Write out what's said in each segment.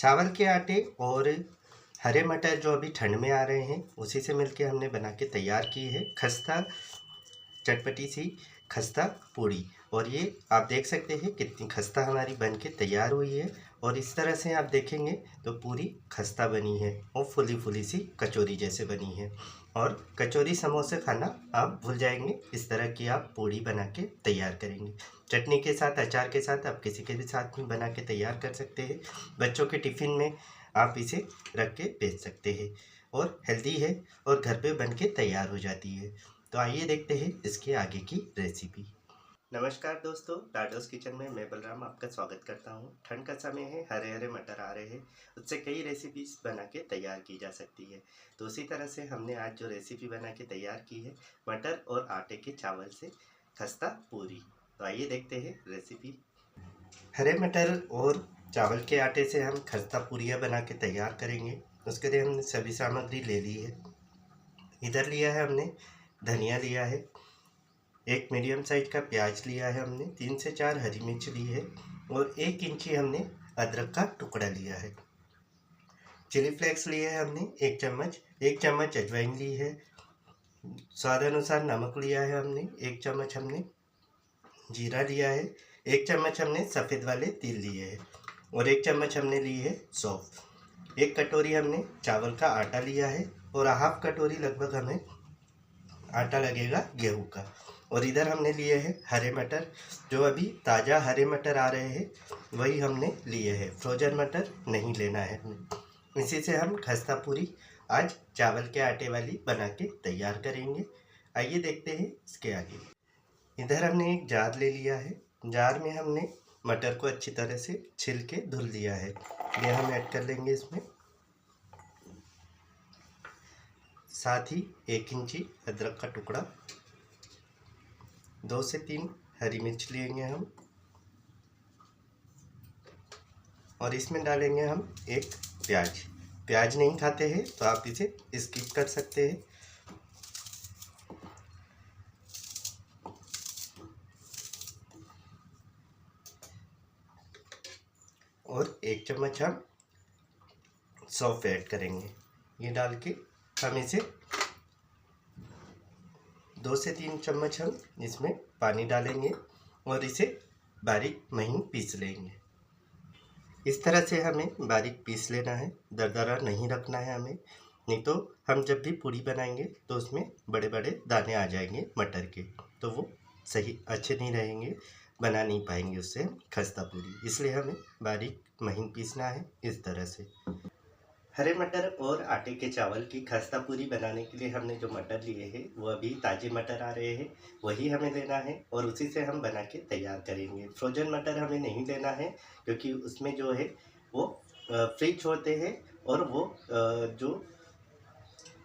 चावल के आटे और हरे मटर जो अभी ठंड में आ रहे हैं, उसी से मिलके हमने बना के तैयार की है खस्ता, चटपटी सी खस्ता पूड़ी। और ये आप देख सकते हैं कितनी खस्ता हमारी बन के तैयार हुई है। और इस तरह से आप देखेंगे तो पूरी खस्ता बनी है और फुली फुली सी कचौरी जैसे बनी है। और कचौरी समोसे खाना आप भूल जाएंगे, इस तरह की आप पूड़ी बना के तैयार करेंगे। चटनी के साथ, अचार के साथ, आप किसी के भी साथ में बना के तैयार कर सकते हैं। बच्चों के टिफ़िन में आप इसे रख के भेज सकते हैं और हेल्दी है और घर पे बन के तैयार हो जाती है। तो आइए देखते हैं इसके आगे की रेसिपी। नमस्कार दोस्तों, डाडोस किचन में मैं बलराम आपका स्वागत करता हूँ। ठंड का समय है, हरे हरे मटर आ रहे हैं, उससे कई रेसिपीज बना के तैयार की जा सकती है। तो उसी तरह से हमने आज जो रेसिपी बना के तैयार की है, मटर और आटे के चावल से खस्ता पूरी। तो आइए देखते हैं रेसिपी। हरे मटर और चावल के आटे से हम खस्ता पूरियाँ बना के तैयार करेंगे। उसके लिए हमने सभी सामग्री ले ली है। इधर लिया है हमने धनिया लिया है, एक मीडियम साइज का प्याज लिया है हमने, 3 से 4 हरी मिर्च ली है और 1 इंची हमने अदरक का टुकड़ा लिया है। चिली फ्लेक्स लिए है हमने 1 चम्मच अजवाइन ली है, स्वाद अनुसार नमक लिया है हमने, 1 चम्मच हमने जीरा लिया है, 1 चम्मच हमने सफ़ेद वाले तिल लिए हैं और 1 चम्मच हमने ली है सौंफ। 1 कटोरी हमने चावल का आटा लिया है और हाफ कटोरी लगभग हमें आटा लगेगा गेहूं का। और इधर हमने लिए हैं हरे मटर, जो अभी ताज़ा हरे मटर आ रहे हैं वही हमने लिए हैं, फ्रोजन मटर नहीं लेना है हमें। इसी से हम खस्ता पूरी आज चावल के आटे वाली बना के तैयार करेंगे। आइए देखते हैं इसके आगे। इधर हमने एक जार ले लिया है, जार में हमने मटर को अच्छी तरह से छिल के धुल लिया है, ये हम ऐड कर लेंगे इसमें। साथ ही 1 इंची अदरक का टुकड़ा, 2 से 3 हरी मिर्च लेंगे हम और इसमें डालेंगे हम एक प्याज। प्याज नहीं खाते हैं तो आप इसे स्किप कर सकते हैं। और 1 चम्मच हम सौंफ ऐड करेंगे। ये डाल के हम इसे 2 से 3 चम्मच हम इसमें पानी डालेंगे और इसे बारीक महीन पीस लेंगे। इस तरह से हमें बारीक पीस लेना है, दरदरा नहीं रखना है हमें, नहीं तो हम जब भी पूड़ी बनाएंगे तो उसमें बड़े बड़े दाने आ जाएंगे मटर के, तो वो सही अच्छे नहीं रहेंगे, बना नहीं पाएंगे उससे खस्ता पूड़ी। इसलिए हमें बारीक महीन पीसना है इस तरह से। हरे मटर और आटे के चावल की खस्ता पूरी बनाने के लिए हमने जो मटर लिए हैं वो अभी ताज़े मटर आ रहे हैं, वही हमें लेना है और उसी से हम बना के तैयार करेंगे। फ्रोजन मटर हमें नहीं लेना है क्योंकि उसमें जो है वो फ्रिज होते हैं और वो जो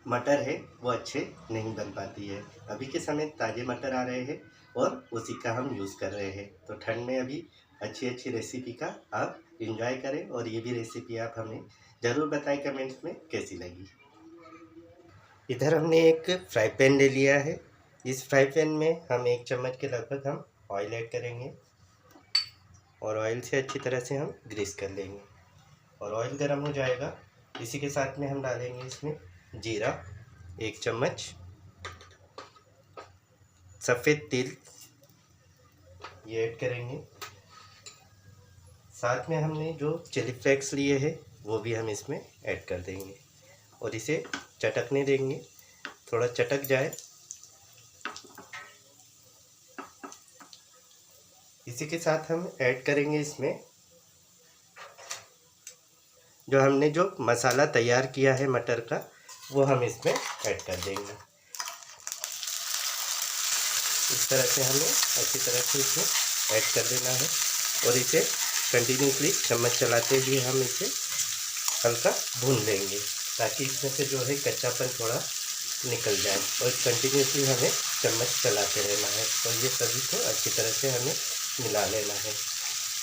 मटर है वो अच्छे नहीं बन पाती है। अभी के समय ताज़े मटर आ रहे हैं और उसी का हम यूज़ कर रहे हैं। तो ठंड में अभी अच्छी अच्छी रेसिपी का आप इंजॉय करें और ये भी रेसिपी आप हमें ज़रूर बताएं कमेंट्स में कैसी लगी। इधर हमने एक फ्राई पैन ले लिया है, इस फ्राई पैन में हम 1 चम्मच के लगभग हम ऑयल ऐड करेंगे और ऑयल से अच्छी तरह से हम ग्रीस कर लेंगे। और ऑयल गर्म हो जाएगा, इसी के साथ में हम डालेंगे इसमें जीरा 1 चम्मच, सफ़ेद तिल ये ऐड करेंगे, साथ में हमने जो चिली फ्लेक्स लिए हैं वो भी हम इसमें ऐड कर देंगे और इसे चटकने देंगे, थोड़ा चटक जाए। इसी के साथ हम ऐड करेंगे इसमें जो हमने जो मसाला तैयार किया है मटर का, वो हम इसमें ऐड कर देंगे। इस तरह से हमें अच्छी तरह से इसमें ऐड कर देना है और इसे कंटिन्यूसली चम्मच चलाते हुए हम इसे हल्का भून लेंगे ताकि इसमें से जो है कच्चापन थोड़ा निकल जाए। और कंटिन्यूसली हमें चम्मच चलाते रहना है और ये सभी को अच्छी तरह से हमें मिला लेना है।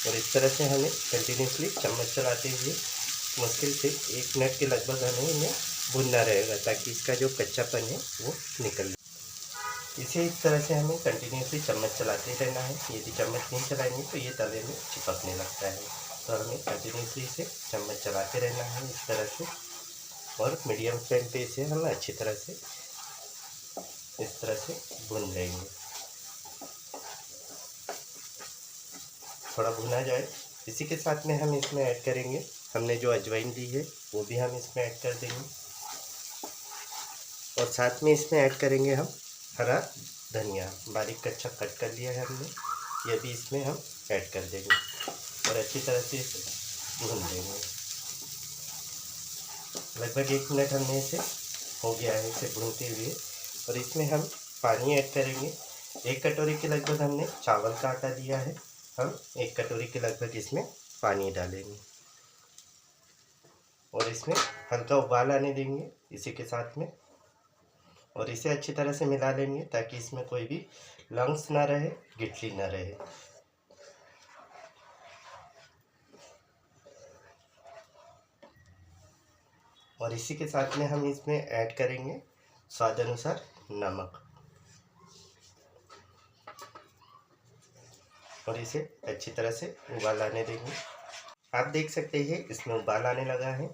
और इस तरह से हमें कंटिन्यूसली चम्मच चलाते हुए मुश्किल से 1 मिनट के लगभग हमें इन्हें भूनना रहेगा ताकि इसका जो कच्चापन है वो निकल जाए। इसे इस तरह से हमें कंटिन्यूसली चम्मच चलाते रहना है, यदि चम्मच नहीं चलाएंगे तो ये तवे में चिपकने लगता है। तो हमें कंटिन्यूसली से चम्मच चलाते रहना है इस तरह से, और मीडियम फ्लेम पे इसे हम अच्छी तरह से इस तरह से भून लेंगे। थोड़ा भुना जाए, इसी के साथ में हम इसमें ऐड करेंगे, हमने जो अजवाइन ली है वो भी हम इसमें ऐड कर देंगे, और साथ में इसमें ऐड करेंगे हम हरा धनिया, बारीक कच्चा कट कर लिया है हमने, ये भी इसमें हम ऐड कर देंगे और अच्छी तरह से इसे भून देंगे। लगभग 1 मिनट हमने इसे हो गया है इसे भूनते हुए, और इसमें हम पानी ऐड करेंगे। 1 कटोरी के लगभग हमने चावल का आटा लिया है, हम 1 कटोरी के लगभग इसमें पानी डालेंगे और इसमें हल्का उबाल आने देंगे इसी के साथ में, और इसे अच्छी तरह से मिला लेंगे ताकि इसमें कोई भी लम्स ना रहे, गिटली ना रहे। और इसी के साथ में हम इसमें ऐड करेंगे स्वाद अनुसार नमक, और इसे अच्छी तरह से उबाल आने देंगे। आप देख सकते हैं इसमें उबाल आने लगा है,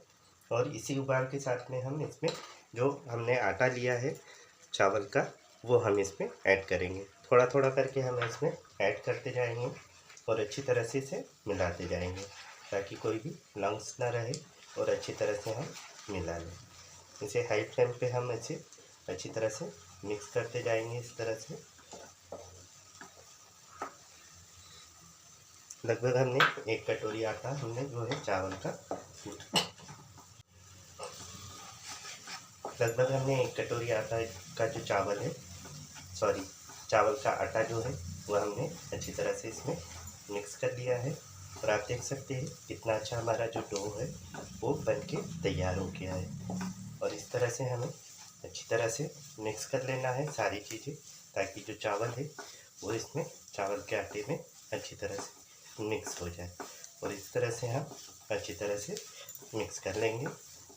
और इसी उबाल के साथ में हम इसमें जो हमने आटा लिया है चावल का वो हम इसमें ऐड करेंगे। थोड़ा थोड़ा करके हम इसमें ऐड करते जाएंगे और अच्छी तरह से इसे मिलाते जाएंगे ताकि कोई भी लम्स ना रहे, और अच्छी तरह से हम मिला लें। इसे हाई फ्लेम पे हम इसे अच्छी तरह से मिक्स करते जाएंगे इस तरह से। लगभग हमने 1 कटोरी आटा हमने जो है चावल का लगभग हमने 1 कटोरी आटा का जो चावल है, सॉरी चावल का आटा जो है वो हमने अच्छी तरह से इसमें मिक्स कर लिया है, और आप देख सकते हैं कितना अच्छा हमारा जो डो है वो बन के तैयार हो गया है। और इस तरह से हमें अच्छी तरह से मिक्स कर लेना है सारी चीज़ें ताकि जो चावल है वो इसमें चावल के आटे में अच्छी तरह से मिक्स हो जाए, और इस तरह से हम अच्छी तरह से मिक्स कर लेंगे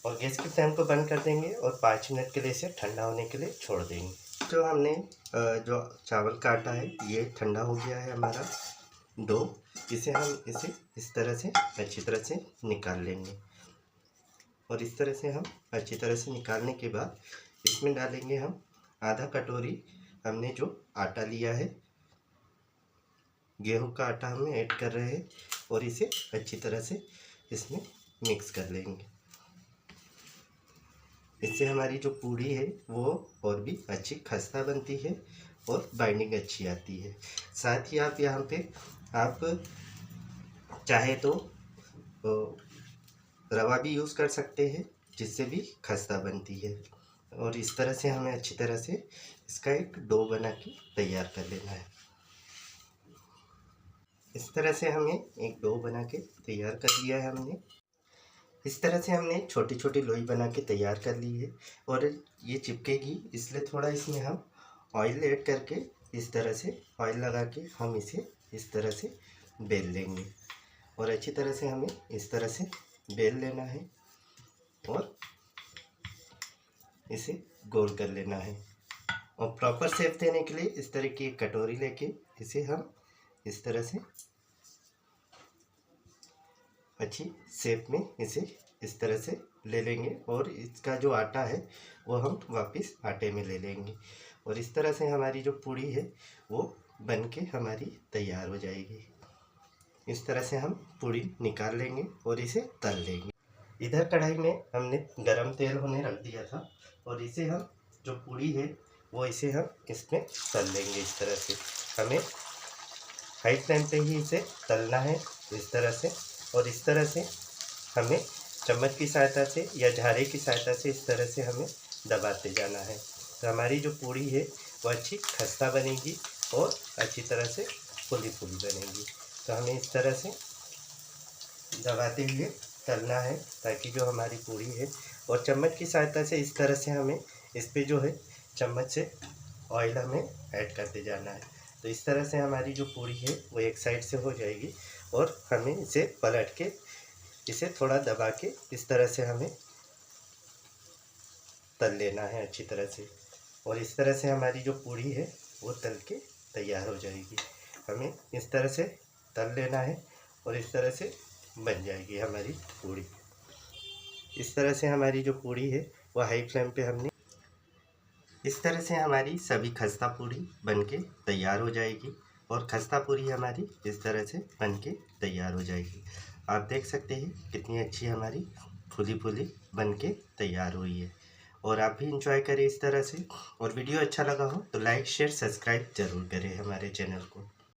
और गैस की फ्लेम को बंद कर देंगे और 5 मिनट के लिए इसे ठंडा होने के लिए छोड़ देंगे। जो हमने जो चावल का आटा है ये ठंडा हो गया है हमारा डो, इसे हम इस तरह से अच्छी तरह से निकाल लेंगे, और इस तरह से हम अच्छी तरह से निकालने के बाद इसमें डालेंगे हम आधा कटोरी हमने जो आटा लिया है, गेहूं का आटा हम ऐड कर रहे हैं, और इसे अच्छी तरह से इसमें मिक्स कर लेंगे। इससे हमारी जो पूड़ी है वो और भी अच्छी खस्ता बनती है और बाइंडिंग अच्छी आती है। साथ ही आप यहाँ पे आप चाहे तो रवा भी यूज़ कर सकते हैं जिससे भी खस्ता बनती है। और इस तरह से हमें अच्छी तरह से इसका एक डो बना के तैयार कर लेना है। इस तरह से हमें एक डो बना के तैयार कर लिया है हमने। इस तरह से हमने छोटी छोटी लोई बना के तैयार कर ली है, और ये चिपकेगी इसलिए थोड़ा इसमें हम ऑयल ऐड करके इस तरह से ऑयल लगा के हम इसे इस तरह से बेल लेंगे, और अच्छी तरह से हमें इस तरह से बेल लेना है और इसे गोल कर लेना है। और प्रॉपर शेप देने के लिए इस तरह की एक कटोरी लेके इसे हम इस तरह से अच्छी शेप में इसे इस तरह से ले लेंगे, और इसका जो आटा है वो हम वापस आटे में ले लेंगे, और इस तरह से हमारी जो पूड़ी है वो बन के हमारी तैयार हो जाएगी। इस तरह से हम पूड़ी निकाल लेंगे और इसे तल लेंगे। इधर कढ़ाई में हमने गरम तेल होने रख दिया था, और इसे हम जो पूड़ी है वो इसे हम इसमें तल लेंगे। इस तरह से हमें हाई फ्लेम पे ही इसे तलना है इस तरह से, और इस तरह से हमें चम्मच की सहायता से या झारे की सहायता से इस तरह से हमें दबाते जाना है, तो हमारी जो पूड़ी है वो अच्छी खस्ता बनेगी और अच्छी तरह से फुली फुली बनेगी। तो हमें इस तरह से दबाते हुए तलना है ताकि जो हमारी पूड़ी है, और चम्मच की सहायता से इस तरह से हमें इस पर जो है चम्मच से ऑयल हमें ऐड करते जाना है। तो इस तरह से हमारी जो पूड़ी है वो एक साइड से हो जाएगी, और हमें इसे पलट के इसे थोड़ा दबा के इस तरह से हमें तल लेना है अच्छी तरह से, और इस तरह से हमारी जो पूड़ी है वो तल के तैयार हो जाएगी। हमें इस तरह से तल लेना है और इस तरह से बन जाएगी हमारी पूड़ी। इस तरह से हमारी जो पूड़ी है वो हाई फ्लेम पे हमने, इस तरह से हमारी सभी खस्ता पूड़ी बनके तैयार हो जाएगी। और खस्ता पूड़ी हमारी इस तरह से बनके तैयार हो जाएगी। आप देख सकते हैं कितनी अच्छी हमारी फूली फूली बनके तैयार हुई है। और आप भी इंजॉय करें इस तरह से। और वीडियो अच्छा लगा हो तो लाइक शेयर सब्सक्राइब ज़रूर करें हमारे चैनल को।